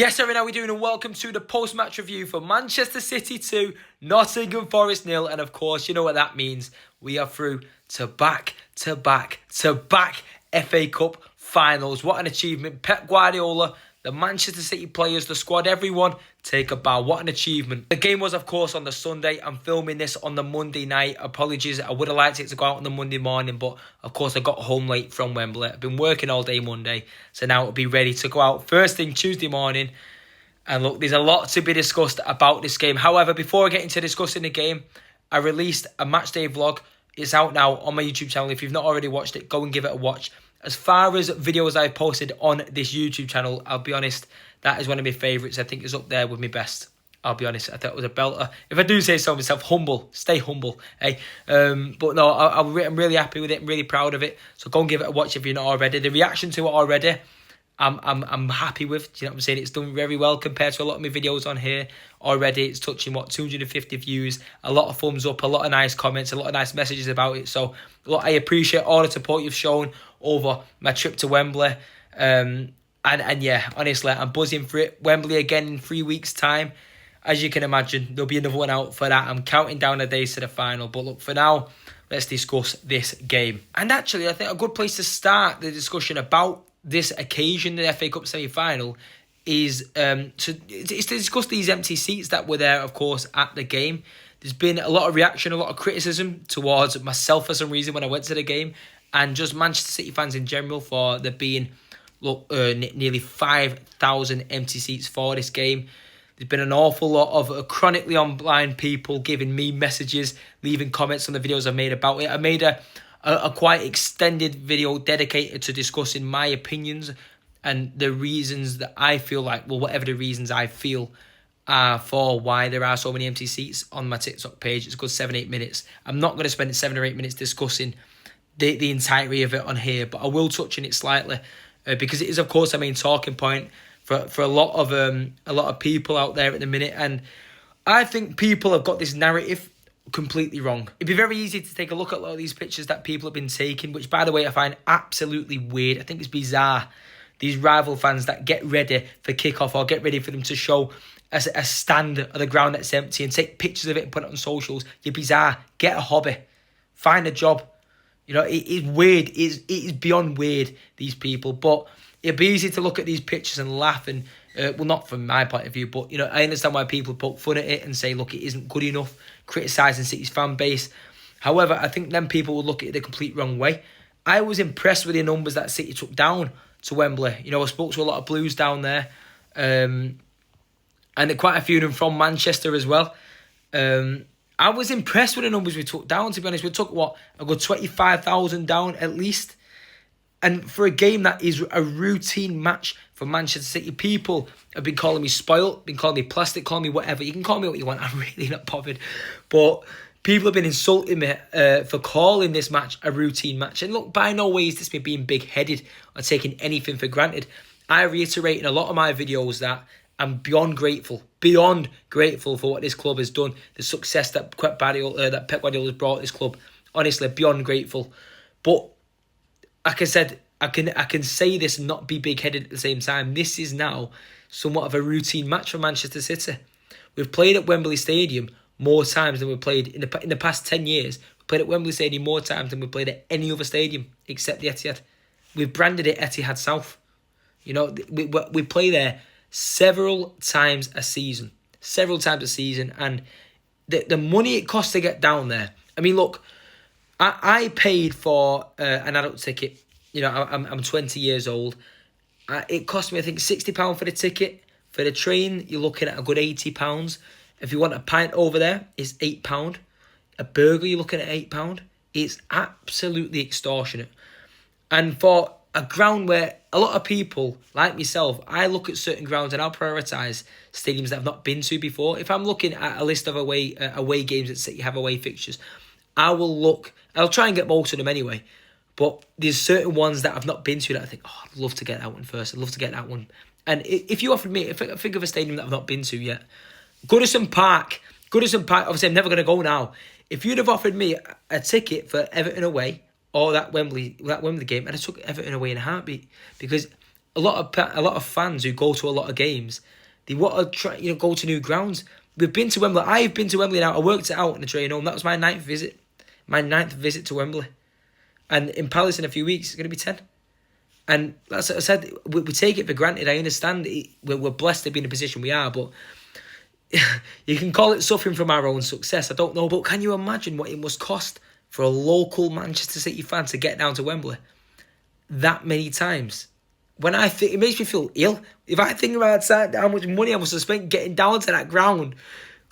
Yes, everyone, how are we doing? And welcome to the post-match review for Manchester City 2, Nottingham Forest 0. And of course, you know what that means. We are through to back-to-back FA Cup finals. What an achievement. Pep Guardiola, the Manchester City players, the squad, everyone, take a bow. What an achievement. The game was, of course, on the Sunday. I'm filming this on the Monday night. Apologies, I would have liked it to go out on the Monday morning, but of course I got home late from Wembley. I've been working all day Monday, so now it'll be ready to go out first thing Tuesday morning. And look, there's a lot to be discussed about this game. However, before I get into discussing the game, I released a matchday vlog. It's out now on my YouTube channel. If you've not already watched it, go and give it a watch. As far as videos I've posted on this YouTube channel, I'll be honest, that is one of my favourites. I think it's up there with my best. I'll be honest, I thought it was a belter. If I do say so myself, humble. Stay humble, eh? But no, I'm really happy with it. I'm really proud of it. So go and give it a watch if you're not already. The reaction to it already, I'm happy with. Do you know what I'm saying? It's done very well compared to a lot of my videos on here already. It's touching, 250 views, a lot of thumbs up, a lot of nice comments, a lot of nice messages about it. So, look, I appreciate all the support you've shown over my trip to Wembley. And yeah, honestly, I'm buzzing for it. Wembley again in 3 weeks' time. As you can imagine, there'll be another one out for that. I'm counting down the days to the final. But look, for now, let's discuss this game. And actually, I think a good place to start the discussion about this occasion, the FA Cup semi-final, is to discuss these empty seats that were there, of course, at the game. There's been a lot of reaction, a lot of criticism towards myself for some reason when I went to the game, and just Manchester City fans in general for there being nearly 5,000 empty seats for this game. There's been an awful lot of chronically online people giving me messages, leaving comments on the videos I made about it. I made a quite extended video dedicated to discussing my opinions and the reasons that I feel like, well, whatever the reasons I feel for why there are so many empty seats on my TikTok page. It's a good 7-8 minutes. I'm not going to spend 7 or 8 minutes discussing the entirety of it on here, but I will touch on it slightly because it is, of course, a main talking point for a lot of people out there at the minute. And I think people have got this narrative completely wrong. It'd be very easy to take a look at a lot of these pictures that people have been taking, which, by the way, I find absolutely weird. I think it's bizarre. These rival fans that get ready for kickoff or get ready for them to show a stand of the ground that's empty and take pictures of it and put it on socials. You're bizarre. Get a hobby. Find a job. You know, it is weird. It is beyond weird, these people. But it'd be easy to look at these pictures and laugh and, well, not from my point of view, but, you know, I understand why people poke fun at it and say, look, it isn't good enough, criticising City's fan base. However, I think then people will look at it the complete wrong way. I was impressed with the numbers that City took down to Wembley. You know, I spoke to a lot of Blues down there, and quite a few of them from Manchester as well. I was impressed with the numbers we took down, to be honest. We took, a good 25,000 down at least. And for a game that is a routine match for Manchester City, people have been calling me spoilt, been calling me plastic, calling me whatever. You can call me what you want, I'm really not bothered. But people have been insulting me for calling this match a routine match. And look, by no way is this me being big-headed or taking anything for granted. I reiterate in a lot of my videos that I'm beyond grateful for what this club has done, the success that Pep Guardiola has brought this club. Honestly, beyond grateful. But like I said, I can say this and not be big-headed at the same time. This is now somewhat of a routine match for Manchester City. We've played at Wembley Stadium more times than we've played in the past 10 years. We've played at Wembley Stadium more times than we've played at any other stadium except the Etihad. We've branded it Etihad South. You know, we play there several times a season. And the money it costs to get down there. I mean, look, I paid for an adult ticket. You know, I'm 20 years old. It cost me, I think, £60 for the ticket. For the train, you're looking at a good £80. If you want a pint over there, it's £8. A burger, you're looking at £8. It's absolutely extortionate. And for a ground where a lot of people, like myself, I look at certain grounds and I'll prioritise stadiums that I've not been to before. If I'm looking at a list of away games that City have away fixtures, I'll try and get most of them anyway. But there's certain ones that I've not been to that I think, I'd love to get that one first. I'd love to get that one. And if you offered me, if I think of a stadium that I've not been to yet, Goodison Park, obviously I'm never going to go now. If you'd have offered me a ticket for Everton away or that Wembley game, and I took Everton away in a heartbeat because a lot of fans who go to a lot of games, they want to try, go to new grounds. We've been to Wembley. I've been to Wembley now. I worked it out in the train home. That was my ninth visit. My ninth visit to Wembley. And in Palace in a few weeks, it's going to be 10. And that's what I said. We take it for granted. I understand we're blessed to be in the position we are, but you can call it suffering from our own success. I don't know, but can you imagine what it must cost for a local Manchester City fan to get down to Wembley that many times? When I think, it makes me feel ill. If I think about how much money I must have spent getting down to that ground,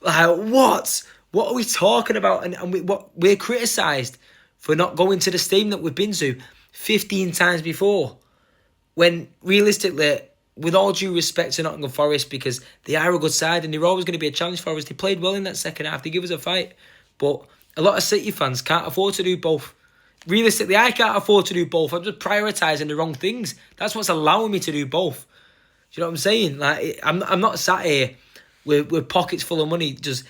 like what? What are we talking about? And we're criticised for not going to the stadium that we've been to 15 times before. When realistically, with all due respect to Nottingham Forest, because they are a good side and they're always going to be a challenge for us, they played well in that second half. They give us a fight. But a lot of City fans can't afford to do both. Realistically, I can't afford to do both. I'm just prioritising the wrong things. That's what's allowing me to do both. Do you know what I'm saying? Like, I'm not sat here with pockets full of money just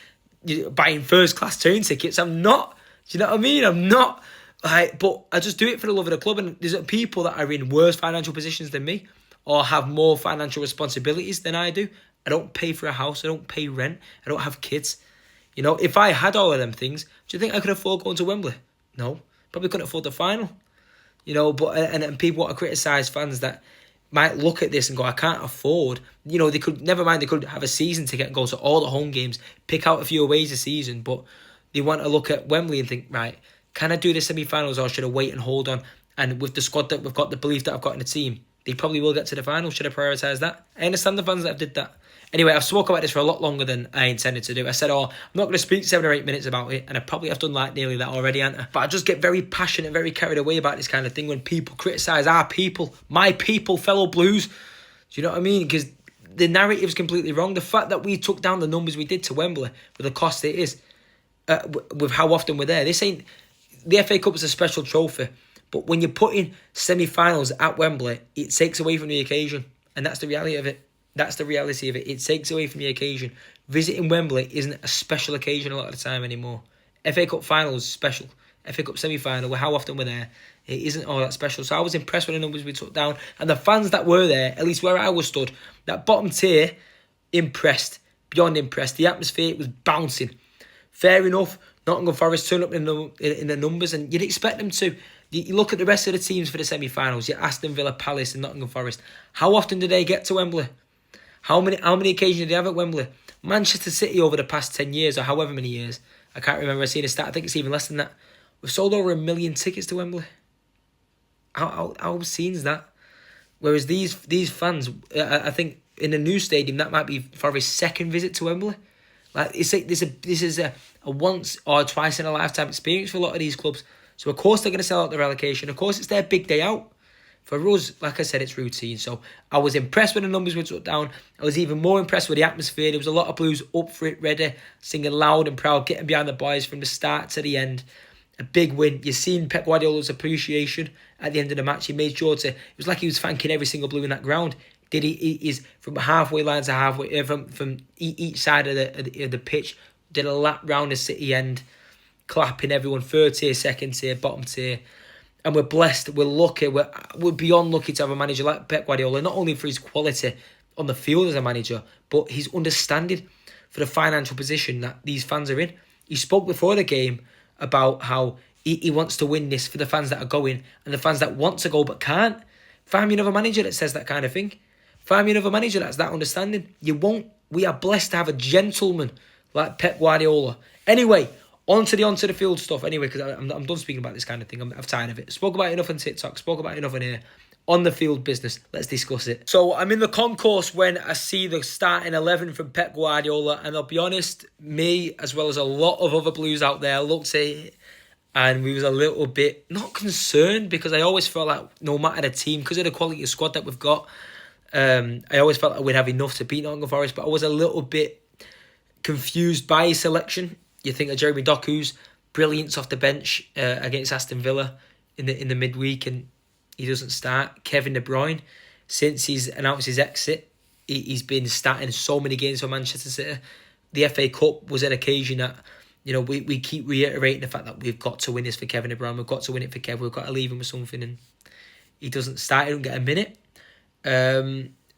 buying first class train tickets. I'm not. Do you know what I mean? I'm not. But I just do it for the love of the club. And there's people that are in worse financial positions than me, or have more financial responsibilities than I do. I don't pay for a house. I don't pay rent. I don't have kids. If I had all of them things, do you think I could afford going to Wembley? No. Probably couldn't afford the final. But and people want to criticise fans that might look at this and go, I can't afford. They could, never mind, they could have a season ticket and go to all the home games, pick out a few aways a season, but they want to look at Wembley and think, right, can I do the semi-finals or should I wait and hold on? And with the squad that we've got, the belief that I've got in the team, they probably will get to the final. Should I prioritise that? I understand the fans that have did that. Anyway, I've spoken about this for a lot longer than I intended to do. I said, I'm not going to speak 7 or 8 minutes about it, and I probably have done like nearly that already, haven't I? But I just get very passionate, very carried away about this kind of thing when people criticise our people, my people, fellow Blues. Do you know what I mean? Because the narrative's completely wrong. The fact that we took down the numbers we did to Wembley with the cost it is, with how often we're there. This ain't... The FA Cup is a special trophy, but when you're putting semi-finals at Wembley, it takes away from the occasion, and that's the reality of it. That's the reality of it. It takes away from the occasion. Visiting Wembley isn't a special occasion a lot of the time anymore. FA Cup finals special. FA Cup semi-final, how often we're there, it isn't all that special. So I was impressed with the numbers we took down, and the fans that were there, at least where I was stood, that bottom tier, impressed, beyond impressed. The atmosphere was bouncing. Fair enough, Nottingham Forest turned up in the numbers, and you'd expect them to. You look at the rest of the teams for the semi-finals, your Aston Villa, Palace and Nottingham Forest. How often do they get to Wembley? How many occasions did they have at Wembley? Manchester City over the past 10 years, or however many years, I can't remember, I've seen a stat, I think it's even less than that. We've sold over 1 million tickets to Wembley. How obscene is that? Whereas these fans, I think in the new stadium, that might be for his second visit to Wembley. Like, this is a once or twice in a lifetime experience for a lot of these clubs. So of course they're going to sell out their relegation. Of course it's their big day out. For us, like I said, it's routine. So I was impressed with the numbers we took down. I was even more impressed with the atmosphere. There was a lot of Blues up for it, ready, singing loud and proud, getting behind the boys from the start to the end. A big win. You've seen Pep Guardiola's appreciation at the end of the match. He made sure to... It was like he was thanking every single Blue in that ground. He's from halfway line to halfway... From each side of the pitch. Did a lap round the City end. Clapping everyone. Third tier, second tier, bottom tier. And we're blessed, we're lucky, we're beyond lucky to have a manager like Pep Guardiola, not only for his quality on the field as a manager, but his understanding for the financial position that these fans are in. He spoke before the game about how he wants to win this for the fans that are going and the fans that want to go but can't. Find me another manager that says that kind of thing. Find me another manager that's that understanding. You won't. We are blessed to have a gentleman like Pep Guardiola. Anyway, onto the field stuff. Anyway, because I'm done speaking about this kind of thing. I'm tired of it. Spoke about it enough on TikTok. Spoke about it enough on here. On the field business. Let's discuss it. So I'm in the concourse when I see the starting 11 from Pep Guardiola. And I'll be honest, me, as well as a lot of other Blues out there, looked at it and we was a little bit, not concerned, because I always felt like no matter the team, because of the quality of squad that we've got, I always felt like we'd have enough to beat Nottingham Forest. But I was a little bit confused by his selection. You think of Jeremy Doku's brilliance off the bench against Aston Villa in the midweek, and he doesn't start. Kevin De Bruyne, since he's announced his exit, he's been starting so many games for Manchester City. The FA Cup was an occasion that, we keep reiterating the fact that we've got to win this for Kevin De Bruyne. We've got to win it for Kev. We've got to leave him with something, and he doesn't start. He don't get a minute.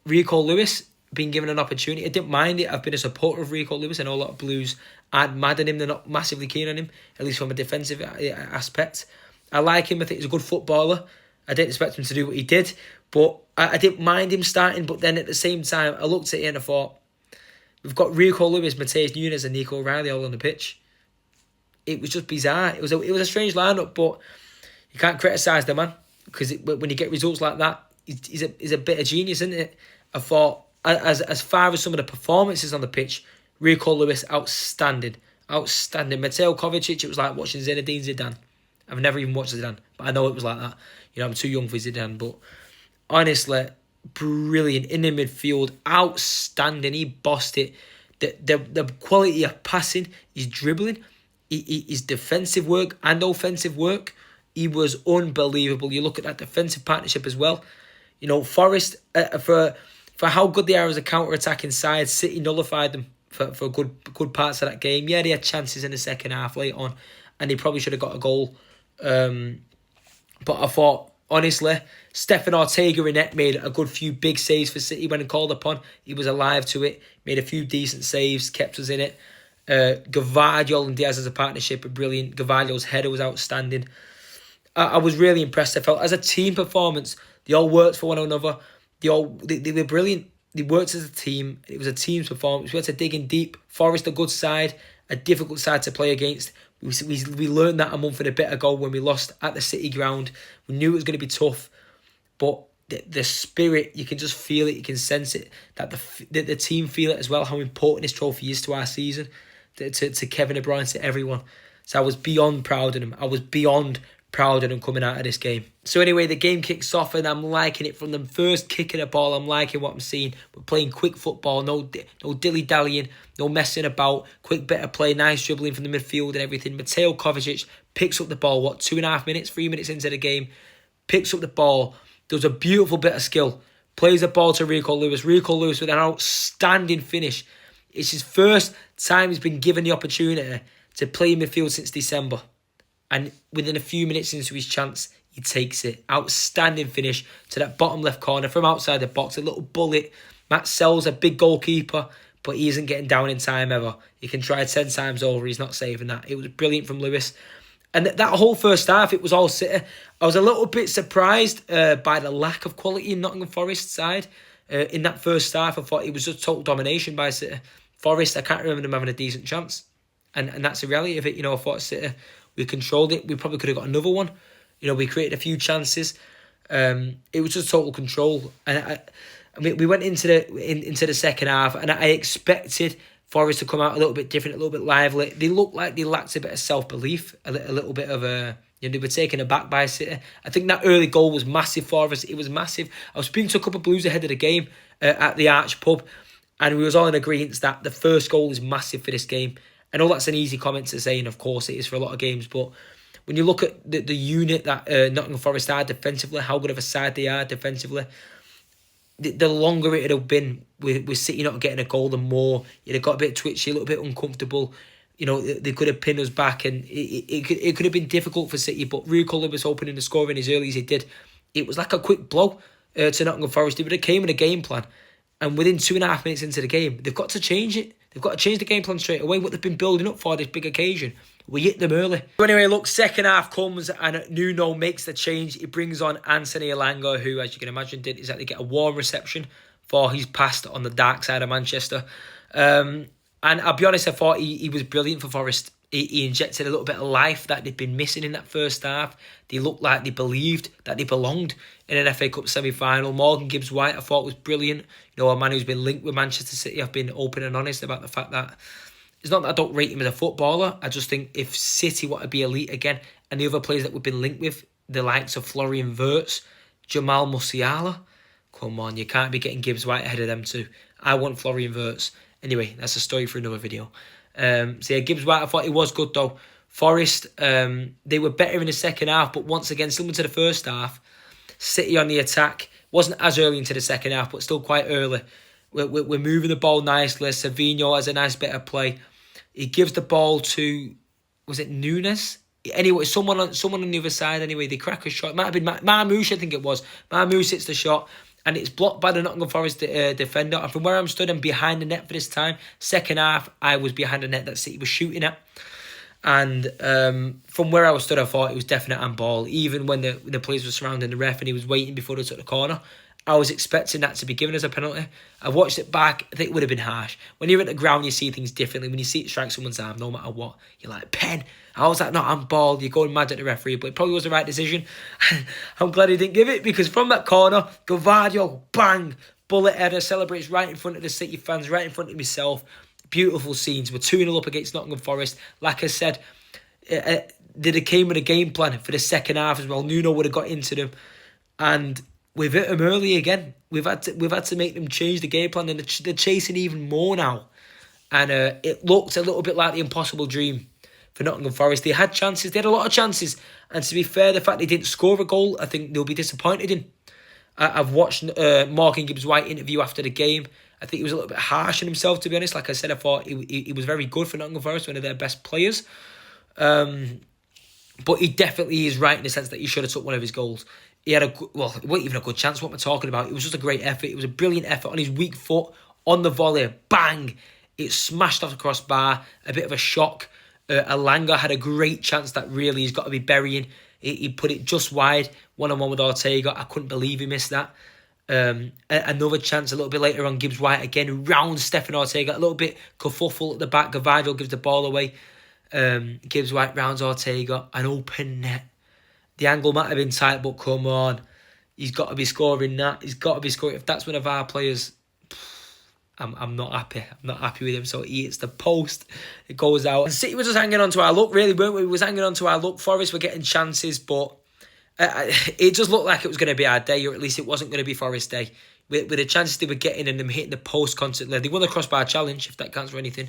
Rico Lewis being given an opportunity. I didn't mind it. I've been a supporter of Rico Lewis. I know a lot of Blues aren't mad at him. They're not massively keen on him, at least from a defensive aspect. I like him. I think he's a good footballer. I didn't expect him to do what he did, but I didn't mind him starting. But then at the same time, I looked at it and I thought, we've got Rico Lewis, Matheus Nunes and Nico Riley all on the pitch. It was just bizarre. It was a strange lineup, but you can't criticise the man, because when you get results like that, he's a bit of genius, isn't it? I thought, as far as some of the performances on the pitch, Rico Lewis, outstanding. Mateo Kovacic, it was like watching Zinedine Zidane. I've never even watched Zidane, but I know it was like that. You know, I'm too young for Zidane, but honestly, brilliant in the midfield, outstanding. He bossed it. The quality of passing, his dribbling, his defensive work and offensive work, he was unbelievable. You look at that defensive partnership as well. You know, Forest, for how good they are as a counter-attacking side, City nullified them for good parts of that game. Yeah, they had chances in the second half late on, and they probably should have got a goal. But I thought, honestly, Stefan Ortega in net made a good few big saves for City when called upon. He was alive to it, made a few decent saves, kept us in it. Gvardiol and Diaz as a partnership are brilliant. Gvardiol's header was outstanding. I was really impressed. I felt as a team performance, they all worked for one another. They were brilliant. They worked as a team. It was a team's performance. We had to dig in deep. Forest, a good side, a difficult side to play against. We learned that a month and a bit ago when we lost at the City ground. We knew it was going to be tough, but the spirit, you can just feel it, you can sense it, that the team feel it as well, how important this trophy is to our season, to Kevin De Bruyne, to everyone. So I was beyond proud of him. I was beyond proud of them coming out of this game. So anyway, the game kicks off and I'm liking it from the first kick of the ball. I'm liking what I'm seeing. We're playing quick football, no dilly-dallying, no messing about, quick bit of play, nice dribbling from the midfield and everything. Mateo Kovacic picks up the ball, 3 minutes into the game, picks up the ball, does a beautiful bit of skill, plays the ball to Rico Lewis with an outstanding finish. It's his first time he's been given the opportunity to play midfield since December. And within a few minutes into his chance, he takes it. Outstanding finish to that bottom left corner from outside the box. A little bullet. Matt Sells, a big goalkeeper, but he isn't getting down in time ever. He can try 10 times over. He's not saving that. It was brilliant from Lewis. And that whole first half, it was all City. I was a little bit surprised by the lack of quality in Nottingham Forest side. In that first half, I thought it was just total domination by City. Forest, I can't remember them having a decent chance. And that's the reality of it. You know, I thought City, we controlled it. We probably could have got another one. You know, we created a few chances. It was just total control. And I mean, we went into the second half, and I expected Forest to come out a little bit different, a little bit lively. They looked like they lacked a bit of self-belief, a little bit of they were taken aback by City. I think that early goal was massive for us. It was massive. I was speaking to a couple of Blues ahead of the game at the Arch pub, and we was all in agreement that the first goal is massive for this game. I know that's an easy comment to say, and of course it is for a lot of games, but when you look at the unit that Nottingham Forest are defensively, how good of a side they are defensively, the longer it had been with City not getting a goal, the more you'd have got a bit twitchy, a little bit uncomfortable. You know, they could have pinned us back, and it could have been difficult for City, but Rico Lewis opening the scoring as early as he did, it was like a quick blow to Nottingham Forest. They would have came in a game plan, and within 2.5 minutes into the game, they've got to change it. They've got to change the game plan straight away, what they've been building up for this big occasion. We hit them early. So anyway, look, second half comes and Nuno makes the change. He brings on Anthony Elanga, who, as you can imagine, did exactly get a warm reception for his past on the dark side of Manchester. And I'll be honest, I thought he was brilliant for Forest. He injected a little bit of life that they'd been missing in that first half. They looked like they believed that they belonged in an FA Cup semi-final. Morgan Gibbs-White, I thought, was brilliant. You know, a man who's been linked with Manchester City. I've been open and honest about the fact that it's not that I don't rate him as a footballer. I just think if City want to be elite again, and the other players that we've been linked with, the likes of Florian Wirtz, Jamal Musiala, come on, you can't be getting Gibbs-White ahead of them too. I want Florian Wirtz. Anyway, that's a story for another video. So yeah, Gibbs-White, I thought he was good though. Forest, they were better in the second half, but once again, similar to the first half, City on the attack. Wasn't as early into the second half, but still quite early. We're moving the ball nicely. Savinho has a nice bit of play. He gives the ball to, was it Nunes? Anyway, someone on the other side. Anyway, they crack a shot. It might have been Marmoush, I think it was. Marmoush hits the shot, and it's blocked by the Nottingham Forest defender. And from where I'm stood, I'm behind the net for this time. Second half, I was behind the net that City was shooting at. And from where I was stood, I thought it was definite handball. Even when the players were surrounding the ref and he was waiting before they took the corner, I was expecting that to be given as a penalty. I watched it back. I think it would have been harsh. When you're at the ground, you see things differently. When you see it strike someone's arm, no matter what, you're like, pen. I was like, no, handball. You're going mad at the referee. But it probably was the right decision. I'm glad he didn't give it, because from that corner, Gvardiol, bang, bullet header, celebrates right in front of the City fans, right in front of myself. Beautiful scenes. We're 2-0 up against Nottingham Forest. Like I said, they came with a game plan for the second half as well. Nuno would have got into them. And we've hit them early again. We've had to make them change the game plan, and they're chasing even more now. And it looked a little bit like the impossible dream for Nottingham Forest. They had chances. They had a lot of chances. And to be fair, the fact they didn't score a goal, I think they'll be disappointed in. I've watched Morgan Gibbs-White interview after the game. I think he was a little bit harsh on himself, to be honest. Like I said, I thought he was very good for Nottingham Forest, one of their best players. But he definitely is right in the sense that he should have took one of his goals. He had it wasn't even a good chance. What am I talking about? It was just a great effort. It was a brilliant effort on his weak foot, on the volley. Bang! It smashed off the crossbar. A bit of a shock. Elanga had a great chance that really he's got to be burying. He put it just wide, one-on-one with Ortega. I couldn't believe he missed that. Another chance a little bit later on, Gibbs-White again rounds Stefan Ortega. A little bit kerfuffle at the back. Gvardiol gives the ball away. Gibbs-White rounds Ortega. An open net. The angle might have been tight, but come on. He's got to be scoring that. He's got to be scoring. If that's one of our players, I'm not happy. I'm not happy with him. So he hits the post. It goes out. And City was just hanging on to our luck, really, weren't we? We was hanging on to our luck. Forest were getting chances, but it just looked like it was going to be our day, or at least it wasn't going to be Forest Day. With the chances they were getting and them hitting the post constantly. They won the crossbar challenge, if that counts for anything.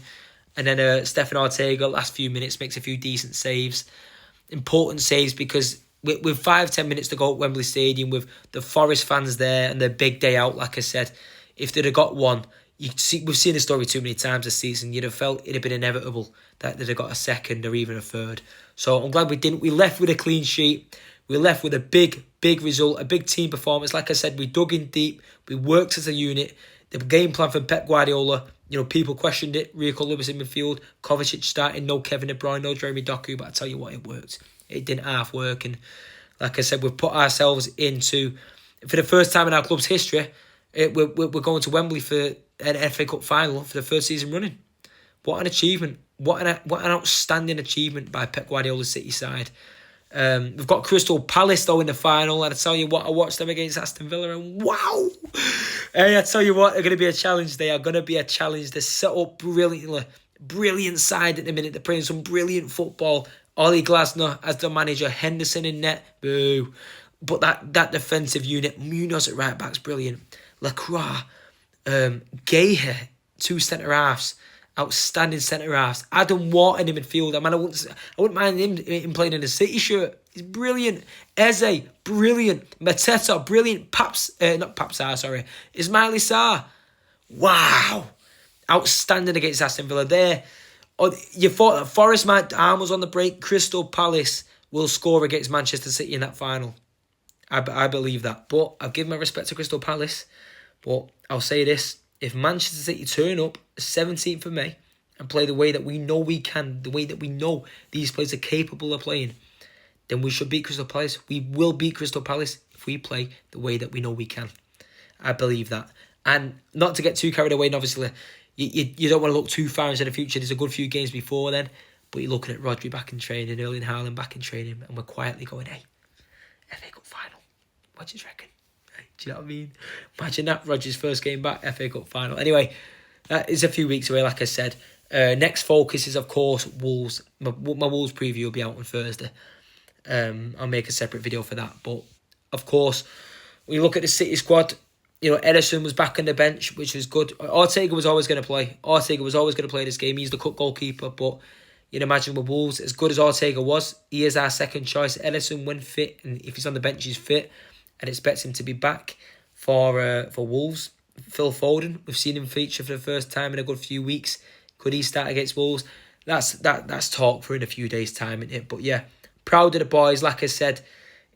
And then Stefan Ortega, last few minutes, makes a few decent saves. Important saves, because with 5-10 minutes to go at Wembley Stadium, with the Forest fans there and their big day out, like I said, if they'd have got one, we've seen the story too many times this season, you'd have felt it'd have been inevitable that they'd have got a second or even a third. So I'm glad we didn't. We left with a clean sheet. We left with a big result, a big team performance. Like I said, we dug in deep. We worked as a unit. The game plan for Pep Guardiola, people questioned it. Rico Lewis in midfield, Kovacic starting, no Kevin De Bruyne, no Jeremy Doku, but I tell you what, it worked. It didn't half work. And like I said, we've put ourselves into, for the first time in our club's history, we're going to Wembley for an FA Cup final for the first season running. What an achievement. What an outstanding achievement by Pep Guardiola's City side. We've got Crystal Palace, though, in the final. And I tell you what, I watched them against Aston Villa and wow! Hey, I tell you what, they're going to be a challenge. They are going to be a challenge. They're set up brilliantly. Brilliant side at the minute. They're playing some brilliant football. Ollie Glasner as the manager, Henderson in net, boo. But that defensive unit, Munoz at right back's brilliant. Lacroix, Gayher, two centre-halves, outstanding centre-halves. Adam Wharton in midfield. I mean, I wouldn't mind him playing in a City shirt. He's brilliant. Eze, brilliant. Mateta, brilliant. Ismaila Sarr. Wow. Outstanding against Aston Villa there. You thought that Forest arm was on the break. Crystal Palace will score against Manchester City in that final. I believe that. But I've given my respect to Crystal Palace. But I'll say this. If Manchester City turn up 17th of May and play the way that we know we can, the way that we know these players are capable of playing, then we should beat Crystal Palace. We will beat Crystal Palace if we play the way that we know we can. I believe that. And not to get too carried away, and obviously, you don't want to look too far into the future. There's a good few games before then, but you're looking at Rodri back in training, Erling Haaland back in training, and we're quietly going, hey, FA Cup final. What do you reckon? Do you know what I mean? Imagine that, Rodri's first game back, FA Cup final. Anyway, that is a few weeks away, like I said. Next focus is, of course, Wolves. My Wolves preview will be out on Thursday. I'll make a separate video for that. But, of course, when you look at the City squad, Ederson was back on the bench, which was good. Ortega was always going to play. This game. He's the cut goalkeeper. But you'd imagine with Wolves, as good as Ortega was, he is our second choice. Ederson, when fit, and if he's on the bench, he's fit. And expects him to be back for Wolves. Phil Foden, we've seen him feature for the first time in a good few weeks. Could he start against Wolves? That's talk for in a few days' time, isn't it? But yeah, proud of the boys. Like I said,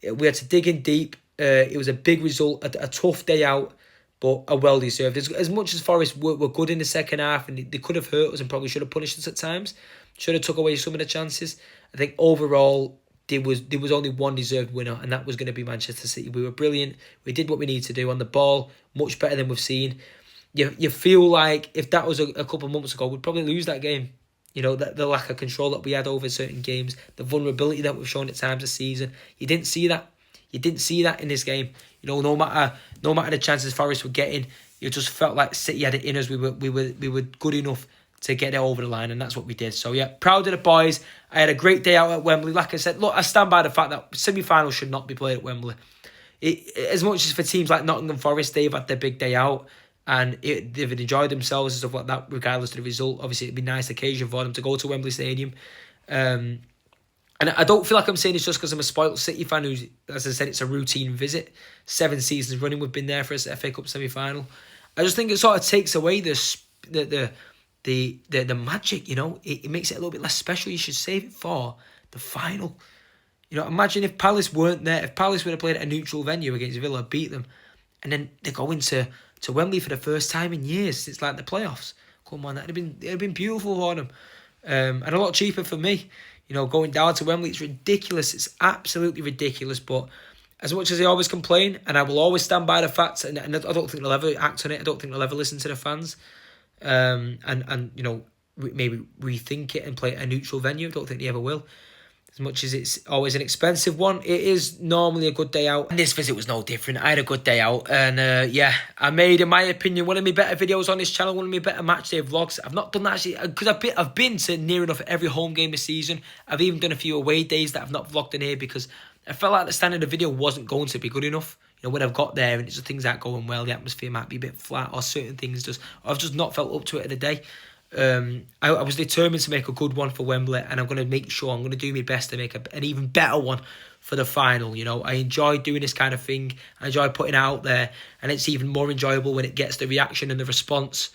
we had to dig in deep. It was a big result, a tough day out, but a well-deserved. As much as Forest were good in the second half, and they could have hurt us and probably should have punished us at times, should have took away some of the chances. I think overall, there was only one deserved winner, and that was going to be Manchester City. We were brilliant. We did what we needed to do on the ball, much better than we've seen. You feel like if that was a couple of months ago, we'd probably lose that game. You know, the lack of control that we had over certain games, the vulnerability that we've shown at times this season. You didn't see that. You didn't see that in this game. You know, no matter the chances Forest were getting, you just felt like City had it in us. We were good enough to get it over the line, and that's what we did. So yeah, proud of the boys. I had a great day out at Wembley. Like I said, look, I stand by the fact that semi-finals should not be played at Wembley. As much as for teams like Nottingham Forest, they've had their big day out, and they've enjoyed themselves and stuff like that, regardless of the result. Obviously, it'd be a nice occasion for them to go to Wembley Stadium. And I don't feel like I'm saying this just because I'm a spoiled City fan who's, as I said, it's a routine visit. 7 seasons running we've been there for a FA Cup semi-final. I just think it sort of takes away the magic, you know. It makes it a little bit less special. You should save it for the final. You know, imagine if Palace weren't there. If Palace would have played at a neutral venue against Villa, beat them, and then they go into Wembley for the first time in years since like the playoffs. Come on, it'd have been beautiful for them, and a lot cheaper for me. You know, going down to Wembley, it's ridiculous. It's absolutely ridiculous. But as much as I always complain, and I will always stand by the facts, and I don't think they'll ever act on it. I don't think they'll ever listen to the fans, and you know, maybe rethink it and play at a neutral venue. I don't think they ever will. As much as it's always an expensive one, it is normally a good day out. And this visit was no different. I had a good day out. And yeah, I made, in my opinion, one of my better videos on this channel, one of my better matchday vlogs. I've not done that actually, because I've been to near enough every home game this season. I've even done a few away days that I've not vlogged in here because I felt like the standard of the video wasn't going to be good enough. You know, when I've got there and it's just things aren't going well, the atmosphere might be a bit flat or certain things I've just not felt up to it in the day. I was determined to make a good one for Wembley, and I'm going to make sure I'm going to do my best to make an even better one for the final. You know, I enjoy doing this kind of thing. I enjoy putting it out there, and it's even more enjoyable when it gets the reaction and the response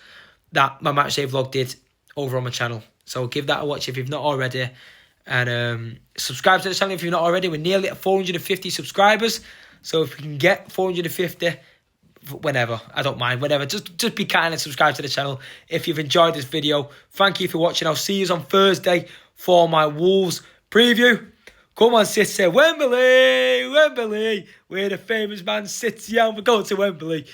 that my matchday vlog did over on my channel. So give that a watch if you've not already, and subscribe to the channel if you're not already. We're nearly at 450 subscribers, so if we can get 450. Whenever, I don't mind, whenever, just be kind and subscribe to the channel if you've enjoyed this video. Thank you for watching. I'll see you on Thursday for my Wolves preview. Come on, City, Wembley, we're the famous Man City, and we're going to Wembley.